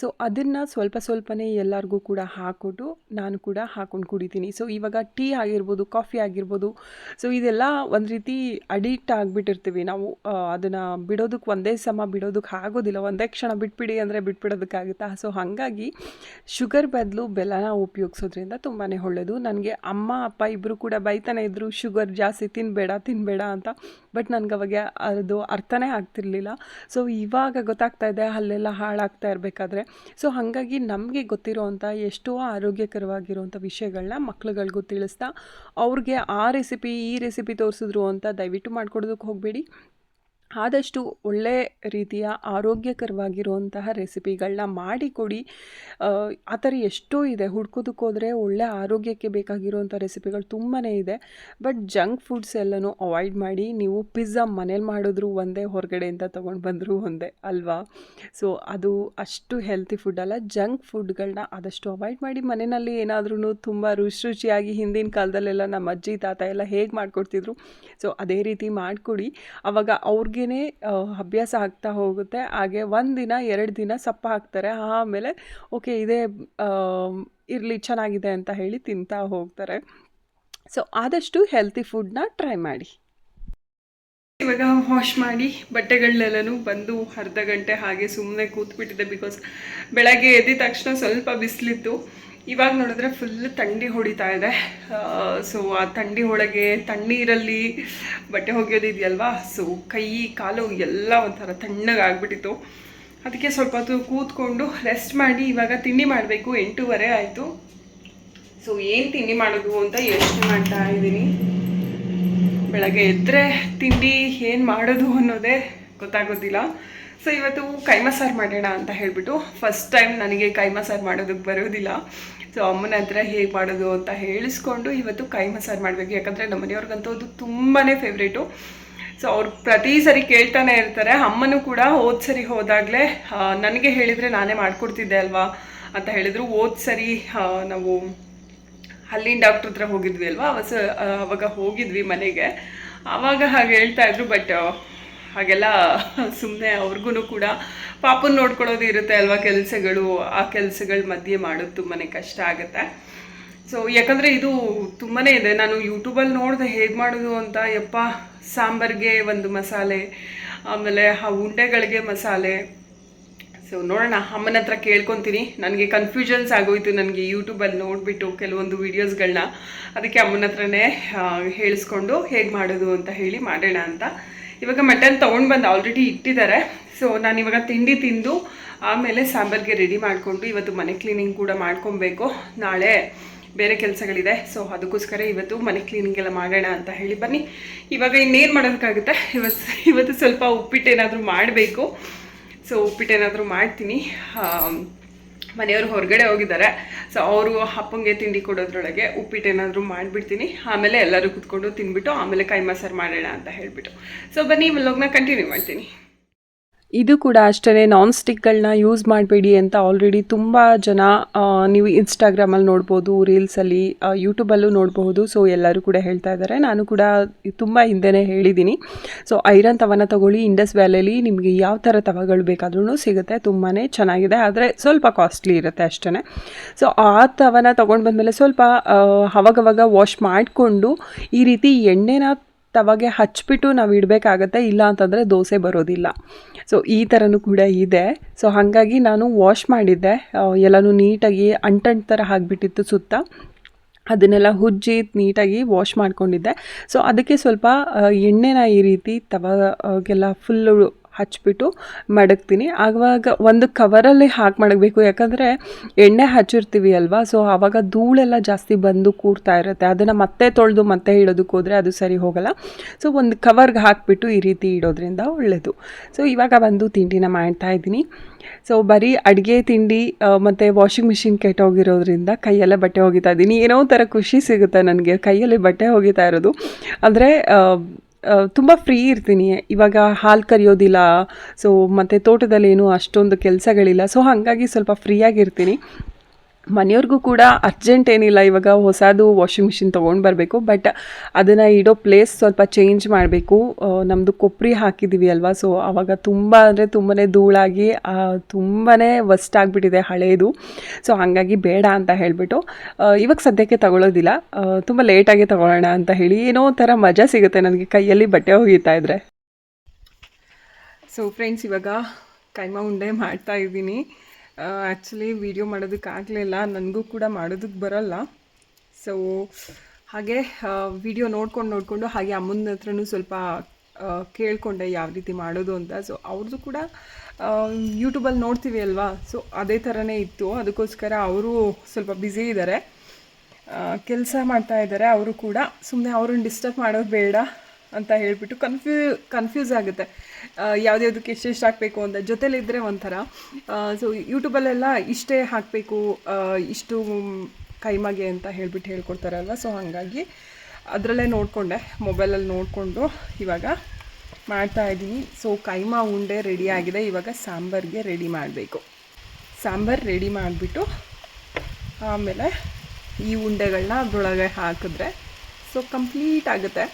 ಸೊ ಅದನ್ನು ಸ್ವಲ್ಪನೇ ಎಲ್ಲರಿಗೂ ಕೂಡ ಹಾಕ್ಕೊಟ್ಟು ನಾನು ಕೂಡ ಹಾಕ್ಕೊಂಡು ಕುಡಿತೀನಿ. ಸೊ ಇವಾಗ ಟೀ ಆಗಿರ್ಬೋದು, ಕಾಫಿ ಆಗಿರ್ಬೋದು, ಸೊ ಇದೆಲ್ಲ ಒಂದು ರೀತಿ ಅಡಿಕ್ಟ್ ಆಗಿಬಿಟ್ಟಿರ್ತೀವಿ ನಾವು. ಅದನ್ನು ಬಿಡೋದಕ್ಕೆ ಒಂದೇ ಸಮ ಬಿಡೋದಕ್ಕೆ ಆಗೋದಿಲ್ಲ. ಒಂದೇ ಕ್ಷಣ ಬಿಟ್ಬಿಡಿ ಅಂದರೆ ಬಿಟ್ಬಿಡೋದಕ್ಕಾಗುತ್ತಾ. ಸೊ ಹಾಗಾಗಿ ಶುಗರ್ ಬದಲು ಬೆಲ್ಲನ ಉಪಯೋಗಿಸೋದ್ರಿಂದ ತುಂಬಾ ಒಳ್ಳೆಯದು. ನನಗೆ ಅಮ್ಮ ಅಪ್ಪ ಇಬ್ಬರು ಕೂಡ ಬೈತಾನೆ ಇದ್ದರು, ಶುಗರ್ ಜಾಸ್ತಿ ತಿನ್ನಬೇಡ ಅಂತ. ಬಟ್ ನನಗೆ ಅವಾಗ ಅದು ಅರ್ಥನೇ ಆಗ್ತಿರ್ಲಿಲ್ಲ. ಸೊ ಇವಾಗ ಗೊತ್ತಾಗ್ತಾ ಇದೆ ಅಲ್ಲೆಲ್ಲ ಹಾಳಾಗ್ತಾ ಇರಬೇಕಾದ್ರೆ. ಸೊ ಹಾಗಾಗಿ ನಮಗೆ ಗೊತ್ತಿರೋವಂಥ ಎಷ್ಟೋ ಆರೋಗ್ಯಕರವಾಗಿರುವಂಥ ವಿಷಯಗಳನ್ನ ಮಕ್ಳುಗಳಿಗೂ ತಿಳಿಸ್ತಾ, ಅವ್ರಿಗೆ ಆ ರೆಸಿಪಿ ಈ ರೆಸಿಪಿ ತೋರಿಸಿದ್ರು ಅಂತ ದಯವಿಟ್ಟು ಮಾಡ್ಕೊಡೋದಕ್ಕೆ ಹೋಗಬೇಡಿ. ಆದಷ್ಟು ಒಳ್ಳೆ ರೀತಿಯ ಆರೋಗ್ಯಕರವಾಗಿರುವಂತಹ ರೆಸಿಪಿಗಳನ್ನ ಮಾಡಿಕೊಡಿ. ಆ ಥರ ಎಷ್ಟೋ ಇದೆ, ಹುಡ್ಕೋದಕ್ಕೋದ್ರೆ ಒಳ್ಳೆ ಆರೋಗ್ಯಕ್ಕೆ ಬೇಕಾಗಿರುವಂಥ ರೆಸಿಪಿಗಳು ತುಂಬಾ ಇದೆ. ಬಟ್ ಜಂಕ್ ಫುಡ್ಸ್ ಎಲ್ಲನೂ ಅವಾಯ್ಡ್ ಮಾಡಿ. ನೀವು ಪಿಜ್ಜಾ ಮನೇಲಿ ಮಾಡಿದ್ರು ಒಂದೇ, ಹೊರಗಡೆಯಿಂದ ತೊಗೊಂಡು ಬಂದರೂ ಒಂದೇ ಅಲ್ವಾ? ಸೊ ಅದು ಅಷ್ಟು ಹೆಲ್ತಿ ಫುಡ್ ಅಲ್ಲ. ಜಂಕ್ ಫುಡ್ಗಳನ್ನ ಆದಷ್ಟು ಅವಾಯ್ಡ್ ಮಾಡಿ. ಮನೆಯಲ್ಲಿ ಏನಾದ್ರೂ ತುಂಬ ರುಚಿಯಾಗಿ ಹಿಂದಿನ ಕಾಲದಲ್ಲೆಲ್ಲ ನಮ್ಮ ಅಜ್ಜಿ ತಾತ ಎಲ್ಲ ಹೇಗೆ ಮಾಡಿಕೊಡ್ತಿದ್ರು, ಸೊ ಅದೇ ರೀತಿ ಮಾಡಿಕೊಡಿ. ಆವಾಗ ಅವ್ರಿಗೆ ಅಭ್ಯಾಸ ಆಗ್ತಾ ಹೋಗುತ್ತೆ. ಹಾಗೆ 1 ದಿನ 2 ದಿನ ಸಪ್ಪ ಹಾಕ್ತಾರೆ, ಆಮೇಲೆ ಓಕೆ ಇದೇ ಇರಲಿ ಚೆನ್ನಾಗಿದೆ ಅಂತ ಹೇಳಿ ತಿಂತಾ ಹೋಗ್ತಾರೆ. ಸೊ ಆದಷ್ಟು ಹೆಲ್ತಿ ಫುಡ್ನ ಟ್ರೈ ಮಾಡಿ. ಇವಾಗ ವಾಶ್ ಮಾಡಿ ಬಟ್ಟೆಗಳನ್ನೆಲ್ಲನೂ ಬಂದು ಅರ್ಧ ಗಂಟೆ ಹಾಗೆ ಸುಮ್ಮನೆ ಕೂತ್ಬಿಟ್ಟಿದೆ. ಬಿಕಾಸ್ ಬೆಳಗ್ಗೆ ಎದ್ದ ತಕ್ಷಣ ಸ್ವಲ್ಪ ಬಿಸಿಲಿತ್ತು. ಇವಾಗ ನೋಡಿದ್ರೆ ಫುಲ್ ಥಂಡಿ ಹೊಡಿತಾ ಇದೆ. ಸೊ ಆ ಥಂಡಿ ಒಳಗೆ ತಣ್ಣೀರಲ್ಲಿ ಬಟ್ಟೆ ಒಗೆಯೋದಿದೆಯಲ್ವಾ, ಸೊ ಕೈ ಕಾಲು ಎಲ್ಲ ಒಂಥರ ತಣ್ಣಗಾಗ್ಬಿಟ್ಟಿತ್ತು. ಅದಕ್ಕೆ ಸ್ವಲ್ಪ ಹೊತ್ತು ಕೂತ್ಕೊಂಡು ರೆಸ್ಟ್ ಮಾಡಿ ಇವಾಗ ತಿಂಡಿ ಮಾಡಬೇಕು. 8:15 ಆಯಿತು. ಸೊ ಏನು ತಿಂಡಿ ಮಾಡೋದು ಅಂತ ಯೋಚನೆ ಮಾಡ್ತಾ ಇದ್ದೀನಿ. ಬೆಳಗ್ಗೆ ಎದ್ದರೆ ತಿಂಡಿ ಏನು ಮಾಡೋದು ಅನ್ನೋದೇ ಗೊತ್ತಾಗೋದಿಲ್ಲ. ಸೊ ಇವತ್ತು ಕೈಮಾ ಸಾರು ಮಾಡೋಣ ಅಂತ ಹೇಳಿಬಿಟ್ಟು, ಫಸ್ಟ್ ಟೈಮ್ ನನಗೆ ಕೈಮಾ ಸಾರು ಮಾಡೋದಕ್ಕೆ ಬರೋದಿಲ್ಲ. ಸೊ ಅಮ್ಮನ ಹತ್ರ ಹೇಗೆ ಮಾಡೋದು ಅಂತ ಹೇಳಿಸ್ಕೊಂಡು ಇವತ್ತು ಕೈಮಾ ಸಾರು ಮಾಡಬೇಕು. ಯಾಕಂದರೆ ನಮ್ಮ ಮನೆಯವ್ರಿಗಂತೂ ಅದು ತುಂಬಾ ಫೇವ್ರೇಟು. ಸೊ ಅವ್ರು ಪ್ರತಿ ಸರಿ ಕೇಳ್ತಾನೆ ಇರ್ತಾರೆ. ಅಮ್ಮನೂ ಕೂಡ ಹೋದ ಸರಿ ಹೋದಾಗಲೇ ನನಗೆ ಹೇಳಿದರೆ ನಾನೇ ಮಾಡಿಕೊಡ್ತಿದ್ದೆ ಅಲ್ವಾ ಅಂತ ಹೇಳಿದರು. ಹೋದ ಸರಿ ನಾವು ಹಲ್ಲಿನ ಡಾಕ್ಟ್ರ್ ಹತ್ರ ಹೋಗಿದ್ವಿ ಅಲ್ವಾ, ಅವಾಗ ಹೋಗಿದ್ವಿ ಮನೆಗೆ. ಆವಾಗ ಹಾಗೆ ಹೇಳ್ತಾಯಿದ್ರು. ಬಟ್ ಹಾಗೆಲ್ಲ ಸುಮ್ಮನೆ ಅವ್ರಿಗೂ ಕೂಡ ಪಾಪನ ನೋಡ್ಕೊಳ್ಳೋದು ಇರುತ್ತೆ ಅಲ್ವಾ, ಕೆಲಸಗಳು. ಆ ಕೆಲಸಗಳ ಮಧ್ಯೆ ಮಾಡೋದು ತುಂಬಾ ಕಷ್ಟ ಆಗುತ್ತೆ. ಸೊ ಯಾಕಂದರೆ ಇದು ತುಂಬಾ ಇದೆ. ನಾನು ಯೂಟ್ಯೂಬಲ್ಲಿ ನೋಡಿದೆ ಹೇಗೆ ಮಾಡೋದು ಅಂತ. ಯಪ್ಪ, ಸಾಂಬಾರಿಗೆ ಒಂದು ಮಸಾಲೆ, ಆಮೇಲೆ ಆ ಉಂಡೆಗಳಿಗೆ ಮಸಾಲೆ. ಸೊ ನೋಡೋಣ, ಅಮ್ಮನ ಹತ್ರ ಕೇಳ್ಕೊತೀನಿ. ನನಗೆ ಕನ್ಫ್ಯೂಷನ್ಸ್ ಆಗೋಯ್ತು ನನಗೆ ಯೂಟ್ಯೂಬಲ್ಲಿ ನೋಡಿಬಿಟ್ಟು ಕೆಲವೊಂದು ವೀಡಿಯೋಸ್ಗಳನ್ನ. ಅದಕ್ಕೆ ಅಮ್ಮನ ಹತ್ರನೇ ಹೇಳಿಸ್ಕೊಂಡು ಹೇಗೆ ಮಾಡೋದು ಅಂತ ಹೇಳಿ ಮಾಡೋಣ ಅಂತ. ಇವಾಗ ಮಟನ್ ತೊಗೊಂಡು ಬಂದು ಆಲ್ರೆಡಿ ಇಟ್ಟಿದ್ದಾರೆ. ಸೊ ನಾನು ಇವಾಗ ತಿಂಡಿ ತಿಂದು ಆಮೇಲೆ ಸಾಂಬಾರಿಗೆ ರೆಡಿ ಮಾಡಿಕೊಂಡು ಇವತ್ತು ಮನೆ ಕ್ಲೀನಿಂಗ್ ಕೂಡ ಮಾಡ್ಕೊಬೇಕು. ನಾಳೆ ಬೇರೆ ಕೆಲಸಗಳಿದೆ. ಸೊ ಅದಕ್ಕೋಸ್ಕರ ಇವತ್ತು ಮನೆ ಕ್ಲೀನಿಂಗ್ ಎಲ್ಲ ಮಾಡೋಣ ಅಂತ ಹೇಳಿ ಬನ್ನಿ. ಇವಾಗ ಇನ್ನೇನು ಮಾಡೋದಕ್ಕಾಗುತ್ತೆ, ಇವತ್ತು ಸ್ವಲ್ಪ ಉಪ್ಪಿಟ್ಟೇನಾದರೂ ಮಾಡಬೇಕು. ಸೊ ಉಪ್ಪಿಟ್ಟೇನಾದರೂ ಮಾಡ್ತೀನಿ. ಮನೆಯವರು ಹೊರಗಡೆ ಹೋಗಿದ್ದಾರೆ. ಸೊ ಅವರು ಅಪ್ಪಂಗೆ ತಿಂಡಿ ಕೊಡೋದ್ರೊಳಗೆ ಉಪ್ಪಿಟ್ಟೇನಾದರೂ ಮಾಡಿಬಿಡ್ತೀನಿ. ಆಮೇಲೆ ಎಲ್ಲರೂ ಕುತ್ಕೊಂಡು ತಿಂದ್ಬಿಟ್ಟು ಆಮೇಲೆ ಕೈಮಾ ಸಾರು ಮಾಡೋಣ ಅಂತ ಹೇಳಿಬಿಟ್ಟು. ಸೊ ಬನ್ನಿ, ವ್ಲಾಗ್ನ ಕಂಟಿನ್ಯೂ ಮಾಡ್ತೀನಿ. ಇದು ಕೂಡ ಅಷ್ಟೇ, ನಾನ್ ಸ್ಟಿಕ್ಗಳನ್ನ ಯೂಸ್ ಮಾಡಬೇಡಿ ಅಂತ ಆಲ್ರೆಡಿ ತುಂಬ ಜನ ನೀವು ಇನ್ಸ್ಟಾಗ್ರಾಮಲ್ಲಿ ನೋಡ್ಬೋದು, ರೀಲ್ಸಲ್ಲಿ, ಯೂಟ್ಯೂಬಲ್ಲೂ ನೋಡಬಹುದು. ಸೊ ಎಲ್ಲರೂ ಕೂಡ ಹೇಳ್ತಾ ಇದ್ದಾರೆ. ನಾನು ಕೂಡ ತುಂಬ ಹಿಂದೆನೇ ಹೇಳಿದ್ದೀನಿ. ಸೊ ಐರನ್ ತವನ ತೊಗೊಳ್ಳಿ. ಇಂಡಸ್ ವ್ಯಾಲಿಯಲ್ಲಿ ನಿಮಗೆ ಯಾವ ಥರ ತವಗಳು ಬೇಕಾದ್ರೂ ಸಿಗುತ್ತೆ. ತುಂಬಾ ಚೆನ್ನಾಗಿದೆ, ಆದರೆ ಸ್ವಲ್ಪ ಕಾಸ್ಟ್ಲಿ ಇರುತ್ತೆ ಅಷ್ಟೇ. ಸೊ ಆ ತವನ ತೊಗೊಂಡು ಬಂದಮೇಲೆ ಸ್ವಲ್ಪ ಅವಾಗವಾಗ ವಾಶ್ ಮಾಡಿಕೊಂಡು ಈ ರೀತಿ ಎಣ್ಣೆನ ತವಾಗೆ ಹಚ್ಬಿಟ್ಟು ನಾವು ಇಡಬೇಕಾಗತ್ತೆ. ಇಲ್ಲ ಅಂತಂದರೆ ದೋಸೆ ಬರೋದಿಲ್ಲ. ಸೊ ಈ ಥರನೂ ಕೂಡ ಇದೆ. ಸೊ ಹಾಗಾಗಿ ನಾನು ವಾಶ್ ಮಾಡಿದ್ದೆ. ಎಲ್ಲನೂ ನೀಟಾಗಿ ಅಂಟಂಟು ಥರ ಆಗಿಬಿಟ್ಟಿತ್ತು ಸುತ್ತ. ಅದನ್ನೆಲ್ಲ ಉಜ್ಜಿ ನೀಟಾಗಿ ವಾಶ್ ಮಾಡ್ಕೊಂಡಿದ್ದೆ. ಸೊ ಅದಕ್ಕೆ ಸ್ವಲ್ಪ ಎಣ್ಣೆನ ಈ ರೀತಿ ತವಾಗೆಲ್ಲ ಫುಲ್ಲು ಹಚ್ಬಿಟ್ಟು ಮಡಗ್ತೀನಿ. ಆವಾಗ ಒಂದು ಕವರಲ್ಲಿ ಹಾಕಿ ಮಡಗಬೇಕು. ಯಾಕಂದರೆ ಎಣ್ಣೆ ಹಚ್ಚಿರ್ತೀವಿ ಅಲ್ವಾ, ಸೊ ಆವಾಗ ಧೂಳೆಲ್ಲ ಜಾಸ್ತಿ ಬಂದು ಕೂರ್ತಾ ಇರುತ್ತೆ. ಅದನ್ನು ಮತ್ತೆ ತೊಳೆದು ಮತ್ತೆ ಇಡೋದಕ್ಕೆ ಹೋದರೆ ಅದು ಸರಿ ಹೋಗಲ್ಲ. ಸೊ ಒಂದು ಕವರ್ಗೆ ಹಾಕಿಬಿಟ್ಟು ಈ ರೀತಿ ಇಡೋದ್ರಿಂದ ಒಳ್ಳೆಯದು. ಸೊ ಇವಾಗ ಬಂದು ತಿಂಡಿನ ಮಾಡ್ತಾಯಿದ್ದೀನಿ. ಸೊ ಬರೀ ಅಡುಗೆ ತಿಂಡಿ ಮತ್ತು ವಾಷಿಂಗ್ ಮಿಷಿನ್ ಕೆಟ್ಟೋಗಿರೋದ್ರಿಂದ ಕೈಯಲ್ಲೇ ಬಟ್ಟೆ ಒಗಿತಾ ಇದ್ದೀನಿ. ಏನೋ ಥರ ಖುಷಿ ಸಿಗುತ್ತೆ ನನಗೆ ಕೈಯಲ್ಲಿ ಬಟ್ಟೆ ಒಗಿತಾ ಇರೋದು. ಅಂದರೆ ತುಂಬ ಫ್ರೀ ಇರ್ತೀನಿ. ಇವಾಗ ಹಾಲು ಕರಿಯೋದಿಲ್ಲ. ಸೊ ಮತ್ತು ತೋಟದಲ್ಲೇನು ಅಷ್ಟೊಂದು ಕೆಲಸಗಳಿಲ್ಲ. ಸೊ ಹಾಗಾಗಿ ಸ್ವಲ್ಪ ಫ್ರೀಯಾಗಿರ್ತೀನಿ. ಮನೆಯವ್ರಿಗೂ ಕೂಡ ಅರ್ಜೆಂಟ್ ಏನಿಲ್ಲ ಇವಾಗ ಹೊಸದು ವಾಷಿಂಗ್ ಮಿಷಿನ್ ತೊಗೊಂಡು ಬರಬೇಕು. ಬಟ್ ಅದನ್ನು ಇಡೋ ಪ್ಲೇಸ್ ಸ್ವಲ್ಪ ಚೇಂಜ್ ಮಾಡಬೇಕು. ನಮ್ಮದು ಕೊಬ್ಬರಿ ಹಾಕಿದ್ದೀವಿ ಅಲ್ವಾ, ಸೊ ಆವಾಗ ತುಂಬ ಅಂದರೆ ತುಂಬಾ ಧೂಳಾಗಿ ತುಂಬಾ ವಸ್ಟ್ ಆಗಿಬಿಟ್ಟಿದೆ ಹಳೇದು. ಸೊ ಹಾಗಾಗಿ ಬೇಡ ಅಂತ ಹೇಳಿಬಿಟ್ಟು ಇವಾಗ ಸದ್ಯಕ್ಕೆ ತಗೊಳ್ಳೋದಿಲ್ಲ. ತುಂಬ ಲೇಟಾಗಿ ತಗೊಳ್ಳೋಣ ಅಂತ ಹೇಳಿ. ಏನೋ ಒಂಥರ ಮಜಾ ಸಿಗುತ್ತೆ ನನಗೆ ಕೈಯಲ್ಲಿ ಬಟ್ಟೆ ಒಗಿತಾ ಇದ್ದರೆ. ಸೊ ಫ್ರೆಂಡ್ಸ್, ಇವಾಗ ಕೈಮಾ ಉಂಡೆ ಮಾಡ್ತಾಯಿದ್ದೀನಿ. ಆ್ಯಕ್ಚುಲಿ ವೀಡಿಯೋ ಮಾಡೋದಕ್ಕಾಗಲಿಲ್ಲ, ನನಗೂ ಕೂಡ ಮಾಡೋದಕ್ಕೆ ಬರೋಲ್ಲ. ಸೊ ಹಾಗೆ ವಿಡಿಯೋ ನೋಡ್ಕೊಂಡು ಹಾಗೆ ಅಮ್ಮನ ಹತ್ರನೂ ಸ್ವಲ್ಪ ಕೇಳಿಕೊಂಡೆ ಯಾವ ರೀತಿ ಮಾಡೋದು ಅಂತ. ಸೊ ಅವ್ರದ್ದು ಕೂಡ ಯೂಟ್ಯೂಬಲ್ಲಿ ನೋಡ್ತೀವಿ ಅಲ್ವಾ, ಸೊ ಅದೇ ಥರನೇ ಇತ್ತು. ಅದಕ್ಕೋಸ್ಕರ ಅವರು ಸ್ವಲ್ಪ ಬ್ಯುಸಿ ಇದ್ದಾರೆ, ಕೆಲಸ ಮಾಡ್ತಾಯಿದ್ದಾರೆ ಅವರು ಕೂಡ. ಸುಮ್ಮನೆ ಅವ್ರನ್ನ ಡಿಸ್ಟರ್ಬ್ ಮಾಡೋದು ಬೇಡ ಅಂತ ಹೇಳಿಬಿಟ್ಟು ಕನ್ಫ್ಯೂಸ್ ಆಗುತ್ತೆ, ಯಾವುದ್ಯಾವುದಕ್ಕೆ ಎಷ್ಟೆಷ್ಟು ಹಾಕಬೇಕು ಅಂತ. ಜೊತೆಲಿದ್ದರೆ ಒಂಥರ. ಸೊ ಯೂಟ್ಯೂಬಲ್ಲೆಲ್ಲ ಇಷ್ಟೇ ಹಾಕಬೇಕು, ಇಷ್ಟು ಕೈಮಾಗೆ ಅಂತ ಹೇಳ್ಬಿಟ್ಟು ಹೇಳ್ಕೊಡ್ತಾರಲ್ವ. ಸೊ ಹಾಗಾಗಿ ಅದರಲ್ಲೇ ನೋಡಿಕೊಂಡೆ, ಮೊಬೈಲಲ್ಲಿ ನೋಡಿಕೊಂಡು ಇವಾಗ ಮಾಡ್ತಾಯಿದ್ದೀನಿ. ಸೊ ಕೈಮಾ ಉಂಡೆ ರೆಡಿ ಆಗಿದೆ. ಇವಾಗ ಸಾಂಬಾರಿಗೆ ರೆಡಿ ಮಾಡಬೇಕು. ಸಾಂಬಾರು ರೆಡಿ ಮಾಡಿಬಿಟ್ಟು ಆಮೇಲೆ ಈ ಉಂಡೆಗಳನ್ನ ಅದರೊಳಗೆ ಹಾಕಿದ್ರೆ ಸೊ ಕಂಪ್ಲೀಟ್ ಆಗುತ್ತೆ.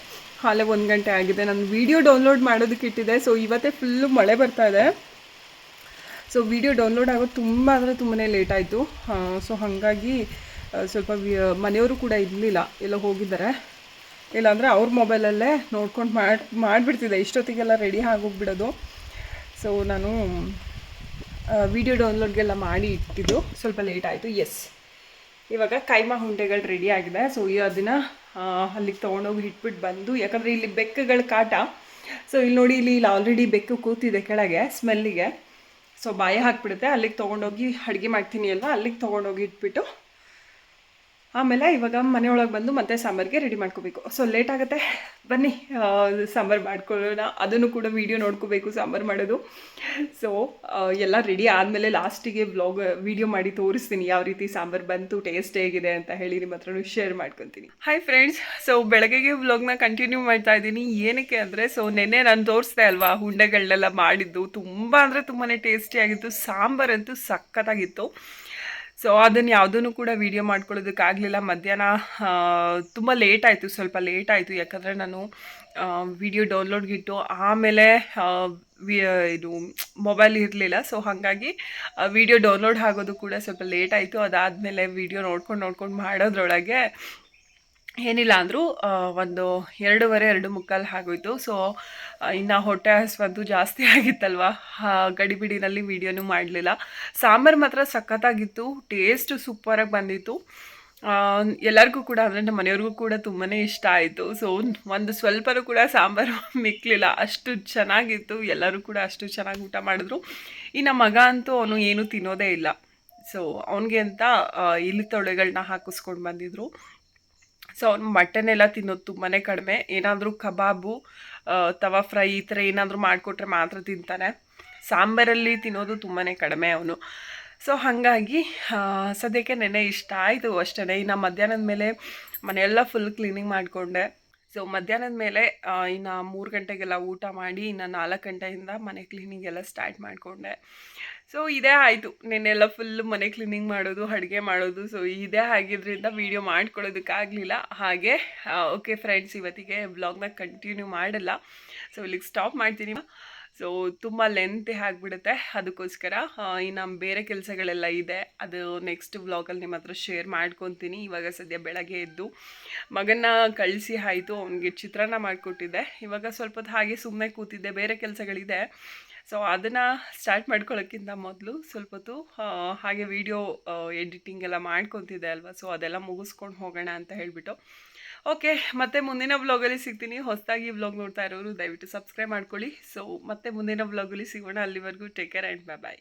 ಹಾಲೆ 1 ಗಂಟೆ ಆಗಿದೆ. ನಾನು ವೀಡಿಯೋ ಡೌನ್ಲೋಡ್ ಮಾಡೋದಕ್ಕೆ ಇಟ್ಟಿದ್ದೆ. ಸೊ ಇವತ್ತೇ ಫುಲ್ಲು ಮಳೆ ಬರ್ತಾಯಿದೆ. ಸೊ ವೀಡಿಯೋ ಡೌನ್ಲೋಡ್ ಆಗೋದು ತುಂಬ ಅಂದರೆ ತುಂಬಾ ಲೇಟ್ ಆಯಿತು. ಸೊ ಹಾಗಾಗಿ ಸ್ವಲ್ಪ ಮನೆಯವರು ಕೂಡ ಇರಲಿಲ್ಲ, ಎಲ್ಲೋ ಹೋಗಿದ್ದಾರೆ. ಇಲ್ಲಾಂದರೆ ಅವ್ರ ಮೊಬೈಲಲ್ಲೇ ನೋಡ್ಕೊಂಡು ಮಾಡಿಬಿಡ್ತಿದ್ದೆ, ಇಷ್ಟೊತ್ತಿಗೆಲ್ಲ ರೆಡಿ ಆಗೋಗ್ಬಿಡೋದು. ಸೊ ನಾನು ವೀಡಿಯೋ ಡೌನ್ಲೋಡ್ಗೆಲ್ಲ ಮಾಡಿ ಇಟ್ಟಿದ್ದು ಸ್ವಲ್ಪ ಲೇಟ್ ಆಯಿತು. ಇವಾಗ ಕೈಮಾ ಉಂಡೆಗಳು ರೆಡಿ ಆಗಿದೆ. ಸೊ ಅದನ್ನು ಅಲ್ಲಿಗೆ ತೊಗೊಂಡೋಗಿ ಇಟ್ಬಿಟ್ಟು ಬಂದು, ಯಾಕಂದರೆ ಇಲ್ಲಿ ಬೆಕ್ಕುಗಳ ಕಾಟ. ಸೊ ಇಲ್ಲಿ ನೋಡಿ, ಇಲ್ಲಿ ಆಲ್ರೆಡಿ ಬೆಕ್ಕು ಕೂತಿದೆ ಕೆಳಗೆ ಸ್ಮೆಲ್ಲಿಗೆ. ಸೊ ಬಾಯಿ ಹಾಕ್ಬಿಡುತ್ತೆ. ಅಲ್ಲಿಗೆ ತೊಗೊಂಡೋಗಿ ಅಡುಗೆ ಮಾಡ್ತೀನಿ ಅಲ್ವಾ, ಅಲ್ಲಿಗೆ ತೊಗೊಂಡೋಗಿ ಇಟ್ಬಿಟ್ಟು ಆಮೇಲೆ ಇವಾಗ ಮನೆಯೊಳಗೆ ಬಂದು ಮತ್ತೆ ಸಾಂಬಾರಿಗೆ ರೆಡಿ ಮಾಡ್ಕೋಬೇಕು. ಸೊ ಲೇಟ್ ಆಗುತ್ತೆ, ಬನ್ನಿ ಸಾಂಬಾರು ಮಾಡ್ಕೊಳ್ಳೋಣ. ಅದನ್ನು ಕೂಡ ವೀಡಿಯೋ ನೋಡ್ಕೋಬೇಕು ಸಾಂಬಾರು ಮಾಡೋದು. ಸೊ ಎಲ್ಲ ರೆಡಿ ಆದಮೇಲೆ ಲಾಸ್ಟಿಗೆ ವೀಡಿಯೋ ಮಾಡಿ ತೋರಿಸ್ತೀನಿ ಯಾವ ರೀತಿ ಸಾಂಬಾರು ಬಂತು, ಟೇಸ್ಟ್ ಹೇಗಿದೆ ಅಂತ ಹೇಳಿ ನಿಮ್ಮ ಹತ್ರನೂ ಶೇರ್ ಮಾಡ್ಕೊತೀನಿ. ಹಾಯ್ ಫ್ರೆಂಡ್ಸ್, ಸೊ ಬೆಳಗ್ಗೆಗೆ ವ್ಲಾಗ್ನ ಕಂಟಿನ್ಯೂ ಮಾಡ್ತಾ ಇದ್ದೀನಿ. ಏನಕ್ಕೆ ಅಂದರೆ, ಸೊ ನೆನ್ನೆ ನಾನು ತೋರಿಸ್ದೆ ಅಲ್ವಾ ಉಂಡೆಗಳನ್ನೆಲ್ಲ ಮಾಡಿದ್ದು, ತುಂಬ ಅಂದರೆ ತುಂಬಾ ಟೇಸ್ಟಿಯಾಗಿತ್ತು. ಸಾಂಬಾರಂತೂ ಸಖತ್ತಾಗಿತ್ತು. ಸೊ ಅದನ್ನು ಯಾವುದೂ ಕೂಡ ವೀಡಿಯೋ ಮಾಡ್ಕೊಳ್ಳೋದಕ್ಕಾಗಲಿಲ್ಲ. ಮಧ್ಯಾಹ್ನ ತುಂಬ ಲೇಟ್ ಆಯಿತು, ಸ್ವಲ್ಪ ಲೇಟ್ ಆಯಿತು. ಯಾಕಂದರೆ ನಾನು ವೀಡಿಯೋ ಡೌನ್ಲೋಡ್ಗಿಟ್ಟು ಆಮೇಲೆ ಇದು ಮೊಬೈಲ್ ಇರಲಿಲ್ಲ. ಸೊ ಹಾಗಾಗಿ ವೀಡಿಯೋ ಡೌನ್ಲೋಡ್ ಆಗೋದು ಕೂಡ ಸ್ವಲ್ಪ ಲೇಟ್ ಆಯಿತು. ಅದಾದಮೇಲೆ ವೀಡಿಯೋ ನೋಡ್ಕೊಂಡು ಮಾಡೋದ್ರೊಳಗೆ ಏನಿಲ್ಲ ಅಂದರೂ ಒಂದು 2:15 ಆಗೋಯಿತು. ಸೊ ಇನ್ನು ಹೊಟ್ಟೆ ಹಸಿವಂತೂ ಜಾಸ್ತಿ ಆಗಿತ್ತಲ್ವ, ಗಡಿಬಿಡಿನಲ್ಲಿ ವೀಡಿಯೋನೂ ಮಾಡಲಿಲ್ಲ. ಸಾಂಬಾರು ಮಾತ್ರ ಸಖತ್ತಾಗಿತ್ತು, ಟೇಸ್ಟು ಸೂಪರಾಗಿ ಬಂದಿತ್ತು. ಎಲ್ಲರಿಗೂ ಕೂಡ, ಅಂದರೆ ನಮ್ಮ ಮನೆಯವ್ರಿಗೂ ಕೂಡ ತುಂಬಾ ಇಷ್ಟ ಆಯಿತು. ಸೊ ಒಂದು ಸ್ವಲ್ಪನೂ ಕೂಡ ಸಾಂಬಾರು ಮಿಕ್ಕಲಿಲ್ಲ, ಅಷ್ಟು ಚೆನ್ನಾಗಿತ್ತು. ಎಲ್ಲರೂ ಕೂಡ ಅಷ್ಟು ಚೆನ್ನಾಗಿ ಊಟ ಮಾಡಿದ್ರು. ಇನ್ನು ಮಗ ಅಂತೂ ಅವನು ಏನೂ ತಿನ್ನೋದೇ ಇಲ್ಲ. ಸೊ ಅವನಿಗೆ ಅಂತ ಇಲ್ಲಿ ತೊಳೆಗಳನ್ನ ಹಾಕಿಸ್ಕೊಂಡು ಬಂದಿದ್ರು. ಸೊ ಅವ್ನು ಮಟನ್ ಎಲ್ಲ ತಿನ್ನೋದು ತುಂಬಾ ಕಡಿಮೆ. ಏನಾದರೂ ಕಬಾಬು, ತವಾ ಫ್ರೈ ಈ ಥರ ಏನಾದರೂ ಮಾಡಿಕೊಟ್ರೆ ಮಾತ್ರ ತಿಂತಾನೆ. ಸಾಂಬಾರಲ್ಲಿ ತಿನ್ನೋದು ತುಂಬಾ ಕಡಿಮೆ ಅವನು. ಸೊ ಹಾಗಾಗಿ ಸದ್ಯಕ್ಕೆ ನೆನ್ನೆ ಇಷ್ಟ ಆಯಿತು ಅಷ್ಟೇ. ಇನ್ನು ಮಧ್ಯಾಹ್ನದ ಮೇಲೆ ಮನೆಯೆಲ್ಲ ಫುಲ್ ಕ್ಲೀನಿಂಗ್ ಮಾಡಿಕೊಂಡೆ. ಸೊ ಮಧ್ಯಾಹ್ನದ ಮೇಲೆ ಇನ್ನು 3 ಗಂಟೆಗೆಲ್ಲ ಊಟ ಮಾಡಿ, ಇನ್ನು 4 ಗಂಟೆಯಿಂದ ಮನೆ ಕ್ಲೀನಿಂಗ್ ಎಲ್ಲ ಸ್ಟಾರ್ಟ್ ಮಾಡಿಕೊಂಡೆ. ಸೊ ಇದೇ ಆಯಿತು, ನೆನ್ನೆಲ್ಲ ಫುಲ್ಲು ಮನೆ ಕ್ಲೀನಿಂಗ್ ಮಾಡೋದು, ಅಡುಗೆ ಮಾಡೋದು. ಸೊ ಇದೇ ಆಗಿದ್ದರಿಂದ ವೀಡಿಯೋ ಮಾಡ್ಕೊಳ್ಳೋದಕ್ಕಾಗಲಿಲ್ಲ. ಹಾಗೆ ಓಕೆ ಫ್ರೆಂಡ್ಸ್, ಇವತ್ತಿಗೆ ವ್ಲಾಗ್ನ ಕಂಟಿನ್ಯೂ ಮಾಡಲ್ಲ. ಸೊ ಇಲ್ಲಿಗೆ ಸ್ಟಾಪ್ ಮಾಡ್ತೀನಿ. ಸೊ ತುಂಬ ಲೆಂತಿ ಆಗಿಬಿಡುತ್ತೆ, ಅದಕ್ಕೋಸ್ಕರ ಇನ್ನು ಬೇರೆ ಕೆಲಸಗಳೆಲ್ಲ ಇದೆ, ಅದು ನೆಕ್ಸ್ಟ್ ವ್ಲಾಗಲ್ಲಿ ನಿಮ್ಮ ಹತ್ರ ಶೇರ್ ಮಾಡ್ಕೊತೀನಿ. ಇವಾಗ ಸದ್ಯ ಬೆಳಗ್ಗೆ ಎದ್ದು ಮಗನ್ನ ಕಳಿಸಿ ಆಯಿತು, ಅವನಿಗೆ ಚಿತ್ರಾನ್ನ ಮಾಡಿಕೊಟ್ಟಿದ್ದೆ. ಇವಾಗ ಸ್ವಲ್ಪ ಹೊತ್ತು ಹಾಗೆ ಸುಮ್ಮನೆ ಕೂತಿದ್ದೆ, ಬೇರೆ ಕೆಲಸಗಳಿದೆ. ಸೊ ಅದನ್ನು ಸ್ಟಾರ್ಟ್ ಮಾಡ್ಕೊಳ್ಳೋಕ್ಕಿಂತ ಮೊದಲು ಸ್ವಲ್ಪ ಹೊತ್ತು ಹಾಗೆ ವೀಡಿಯೋ ಎಡಿಟಿಂಗ್ ಎಲ್ಲ ಮಾಡ್ಕೊತಿದ್ದೆ ಅಲ್ವಾ. ಸೊ ಅದೆಲ್ಲ ಮುಗಿಸ್ಕೊಂಡು ಹೋಗೋಣ ಅಂತ ಹೇಳಿಬಿಟ್ಟು ಓಕೆ, ಮತ್ತೆ ಮುಂದಿನ ವ್ಲಾಗಲ್ಲಿ ಸಿಗ್ತೀನಿ. ಹೊಸದಾಗಿ ವ್ಲಾಗ್ ನೋಡ್ತಾ ಇರೋರು ದಯವಿಟ್ಟು ಸಬ್ಸ್ಕ್ರೈಬ್ ಮಾಡ್ಕೊಳ್ಳಿ. ಸೊ ಮತ್ತೆ ಮುಂದಿನ ವ್ಲಾಗಲ್ಲಿ ಸಿಗೋಣ. ಅಲ್ಲಿವರೆಗೂ ಟೇಕ್ ಕೇರ್ ಆ್ಯಂಡ್ ಬಾಯ್.